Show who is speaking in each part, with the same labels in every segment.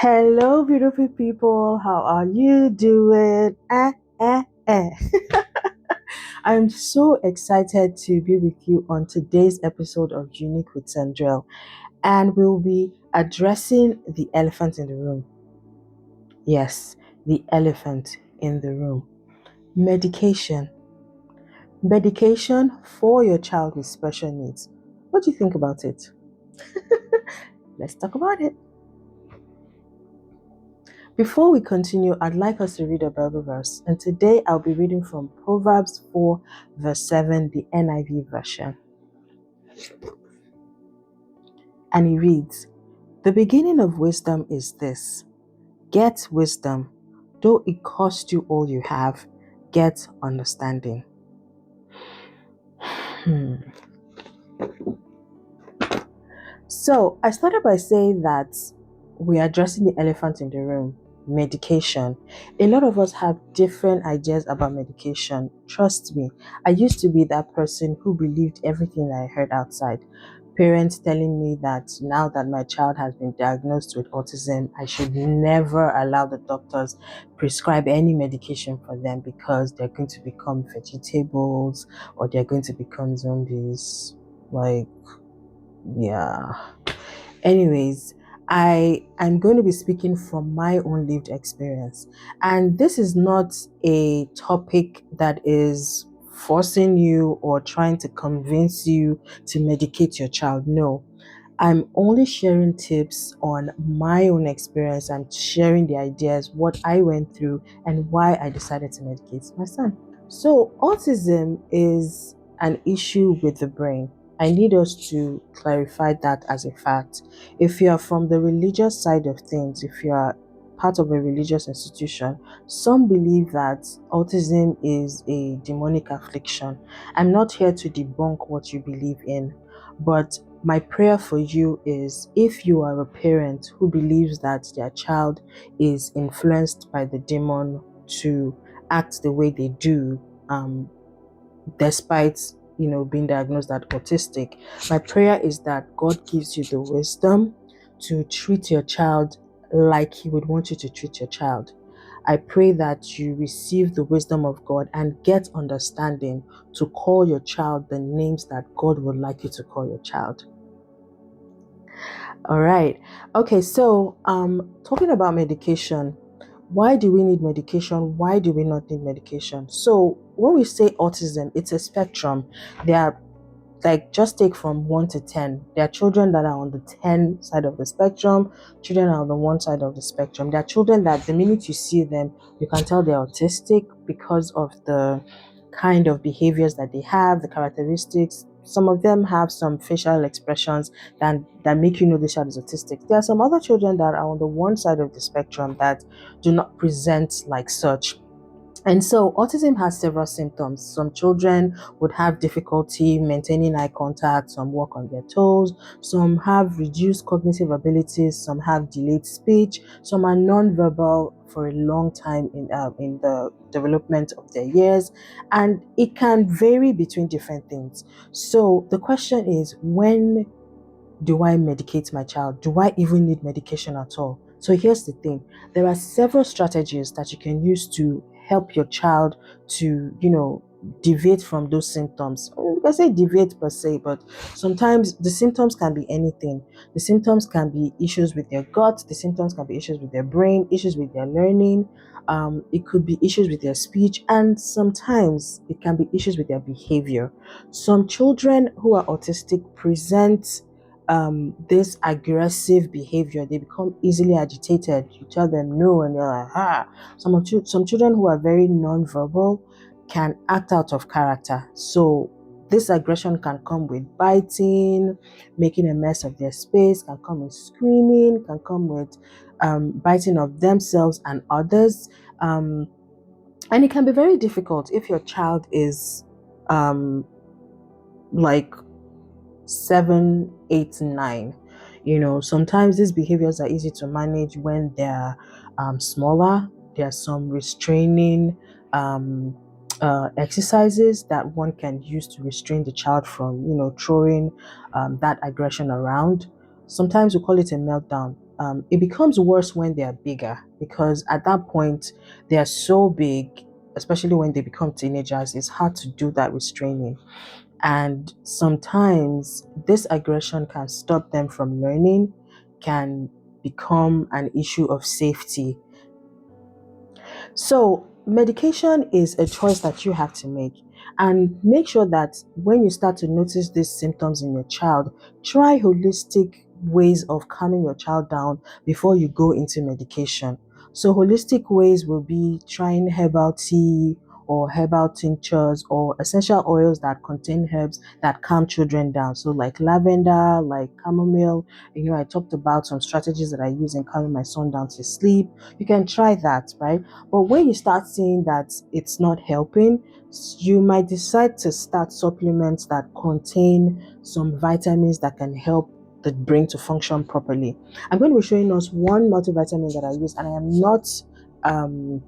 Speaker 1: Hello, beautiful people. How are you doing? I'm so excited to be with you on today's episode of Unique with Sandrell, and we'll be addressing the elephant in the room. Yes, the elephant in the room. Medication. Medication for your child with special needs. What do you think about it? Let's talk about it. Before we continue, I'd like us to read a Bible verse, and today I'll be reading from Proverbs 4, verse 7, the NIV version. And it reads, "The beginning of wisdom is this: get wisdom, though it cost you all you have, get understanding." So I started by saying that we are addressing the elephant in the room, medication. A lot of us have different ideas about medication. Trust me, I used to be that person who believed everything I heard outside. Parents telling me that now that my child has been diagnosed with autism, I should never allow the doctors prescribe any medication for them because they're going to become vegetables or they're going to become zombies. Yeah. Anyways, I'm going to be speaking from my own lived experience. And this is not a topic that is forcing you or trying to convince you to medicate your child. No. I'm only sharing tips on my own experience. I'm sharing the ideas, what I went through, and why I decided to medicate my son. So, autism is an issue with the brain. I need us to clarify that as a fact. If you are from the religious side of things, if you are part of a religious institution, some believe that autism is a demonic affliction. I'm not here to debunk what you believe in, but my prayer for you is if you are a parent who believes that their child is influenced by the demon to act the way they do, despite being diagnosed as autistic, my prayer is that God gives you the wisdom to treat your child like He would want you to treat your child. I pray that you receive the wisdom of God and get understanding to call your child the names that God would like you to call your child. All right. Okay, so talking about medication, why do we need medication? Why do we not need medication? So when we say autism, it's a spectrum. There are, like, just take from 1 to 10. There are children that are on the 10 side of the spectrum, children are on the 1 side of the spectrum. There are children that the minute you see them, you can tell they're autistic because of the kind of behaviors that they have, the characteristics. Some of them have some facial expressions that make you know the child is autistic. There are some other children that are on the 1 side of the spectrum that do not present like such. And so autism has several symptoms. Some children would have difficulty maintaining eye contact, some walk on their toes, some have reduced cognitive abilities, some have delayed speech, some are non-verbal for a long time in the development of their years, and it can vary between different things. So the question is, when do I medicate my child? Do I even need medication at all? So here's the thing. There are several strategies that you can use to help your child to, deviate from those symptoms. You can say deviate per se, but sometimes the symptoms can be anything. The symptoms can be issues with their gut. The symptoms can be issues with their brain, issues with their learning. It could be issues with their speech, and sometimes it can be issues with their behavior. Some children who are autistic present this aggressive behavior. They become easily agitated. You tell them no, and they're like, ah. Some children who are very non-verbal can act out of character. So this aggression can come with biting, making a mess of their space, can come with screaming, can come with biting of themselves and others. And it can be very difficult if your child is like 7, 8, 9. Sometimes these behaviors are easy to manage when they're smaller. There are some restraining exercises that one can use to restrain the child from, throwing that aggression around. Sometimes we call it a meltdown. it becomes worse when they are bigger, because at that point they are so big, especially when they become teenagers. It's hard to do that restraining. And sometimes this aggression can stop them from learning, can become an issue of safety. So, medication is a choice that you have to make. And make sure that when you start to notice these symptoms in your child, try holistic ways of calming your child down before you go into medication. So, holistic ways will be trying herbal tea or herbal tinctures or essential oils that contain herbs that calm children down. So, like lavender, like chamomile. I talked about some strategies that I use in calming my son down to sleep. You can try that, right? But when you start seeing that it's not helping, you might decide to start supplements that contain some vitamins that can help the brain to function properly. I'm going to be showing us one multivitamin that I use, and I am not um,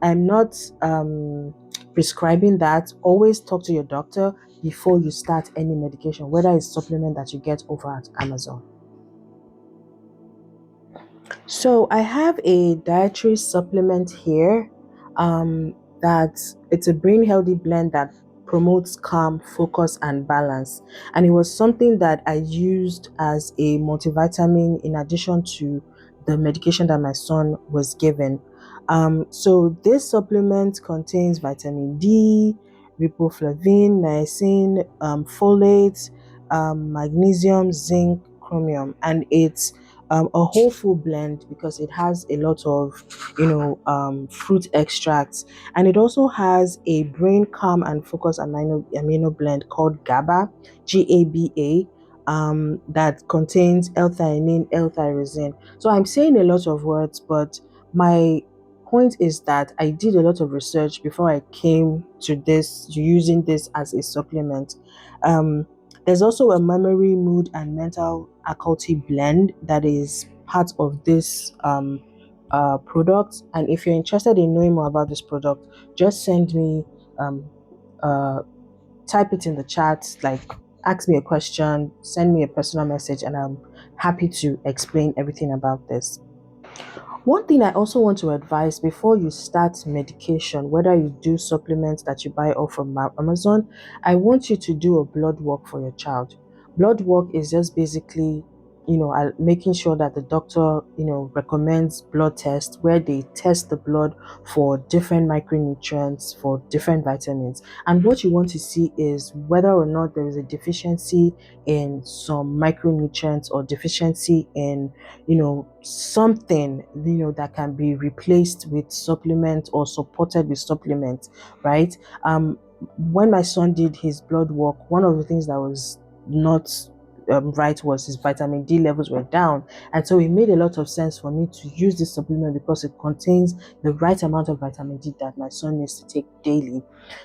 Speaker 1: I'm not prescribing that. Always talk to your doctor before you start any medication, whether it's supplement that you get over at Amazon. So I have a dietary supplement here, that it's a brain healthy blend that promotes calm, focus, and balance. And it was something that I used as a multivitamin in addition to the medication that my son was given. So this supplement contains vitamin D, riboflavin, niacin, folate, magnesium, zinc, chromium, and it's a whole food blend because it has a lot of fruit extracts, and it also has a brain calm and focus amino blend called GABA, that contains L-theanine, L-tyrosine. So I'm saying a lot of words, but my point is that I did a lot of research before I came to using this as a supplement. There's also a memory, mood, and mental acuity blend that is part of this product. And if you're interested in knowing more about this product, just send me, um, uh, type it in the chat, like ask me a question, send me a personal message, and I'm happy to explain everything about this. One thing I also want to advise before you start medication, whether you do supplements that you buy off from Amazon, I want you to do a blood work for your child. Blood work is just basically, making sure that the doctor, recommends blood tests where they test the blood for different micronutrients, for different vitamins. And what you want to see is whether or not there is a deficiency in some micronutrients or deficiency in something, that can be replaced with supplement or supported with supplement, right? When my son did his blood work, one of the things that was not right was his vitamin D levels were down, and so it made a lot of sense for me to use this supplement because it contains the right amount of vitamin D that my son needs to take daily.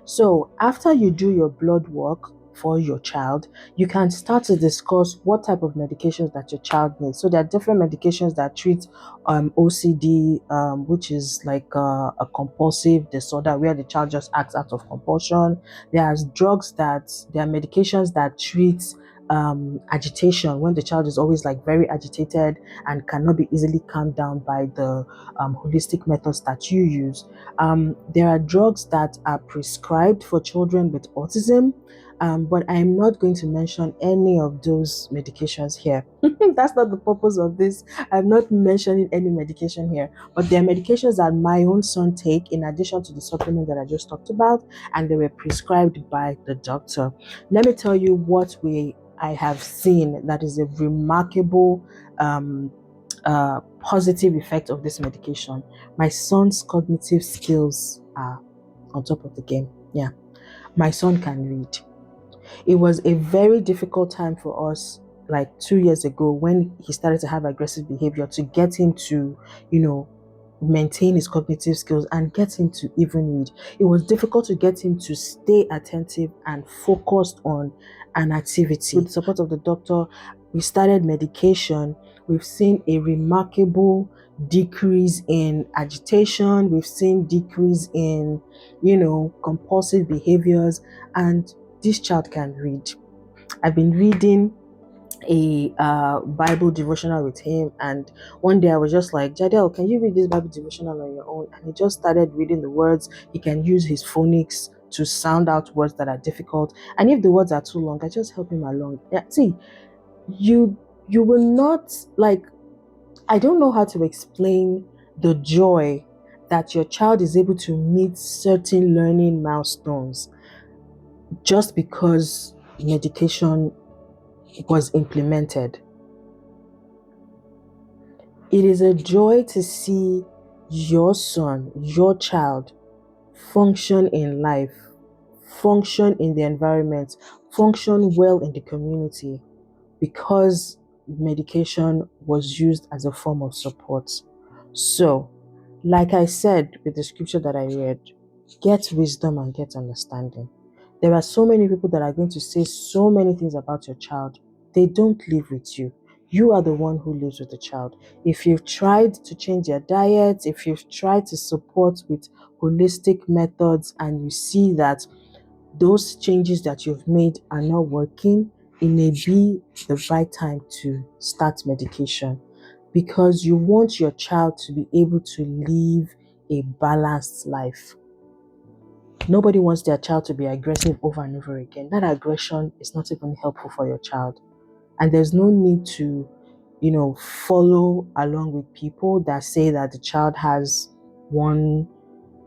Speaker 1: So after you do your blood work for your child, you can start to discuss what type of medications that your child needs. So there are different medications that treat OCD, which is like a compulsive disorder where the child just acts out of compulsion. There are medications that treat agitation, when the child is always like very agitated and cannot be easily calmed down by the holistic methods that you use. There are drugs that are prescribed for children with autism, but I'm not going to mention any of those medications here. That's not the purpose of this. I'm not mentioning any medication here, but there are medications that my own son take in addition to the supplement that I just talked about, and they were prescribed by the doctor. Let me tell you what I have seen that is a remarkable positive effect of this medication. My son's cognitive skills are on top of the game. Yeah, my son can read. It was a very difficult time for us, like 2 years ago, when he started to have aggressive behavior, to get him to, maintain his cognitive skills and get him to even read. It was difficult to get him to stay attentive and focused on an activity. With the support of the doctor, we started medication. We've seen a remarkable decrease in agitation. We've seen decrease in, compulsive behaviors, and this child can read. I've been reading a Bible devotional with him, and one day I was just like, Jadel, can you read this Bible devotional on your own? And he just started reading the words. He can use his phonics to sound out words that are difficult, and if the words are too long, I just help him along. Yeah, see, you will not, like, I don't know how to explain the joy that your child is able to meet certain learning milestones just because medication was implemented. It is a joy to see your son, your child, function in life, function in the environment, function well in the community because medication was used as a form of support. So, like I said with the scripture that I read, get wisdom and get understanding. There are so many people that are going to say so many things about your child. They don't live with you. You are the one who lives with the child. If you've tried to change their diet, if you've tried to support with holistic methods and you see that those changes that you've made are not working, it may be the right time to start medication because you want your child to be able to live a balanced life. Nobody wants their child to be aggressive over and over again. That aggression is not even helpful for your child. And there's no need to, follow along with people that say that the child has one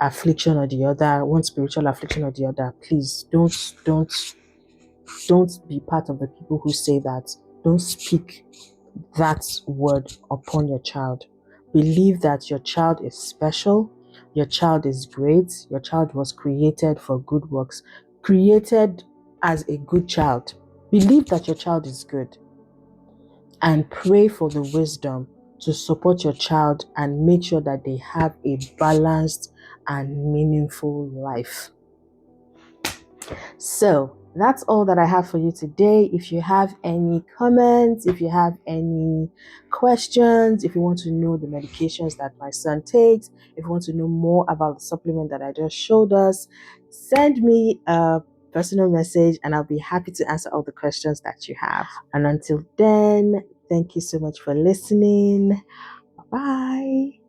Speaker 1: affliction or the other, one spiritual affliction or the other. Please don't be part of the people who say that. Don't speak that word upon your child. Believe that your child is special, your child is great, your child was created for good works, created as a good child. Believe that your child is good and pray for the wisdom to support your child and make sure that they have a balanced and meaningful life. So that's all that I have for you today. If you have any comments, if you have any questions, if you want to know the medications that my son takes, if you want to know more about the supplement that I just showed us, send me a personal message and I'll be happy to answer all the questions that you have. And until then, thank you so much for listening. Bye.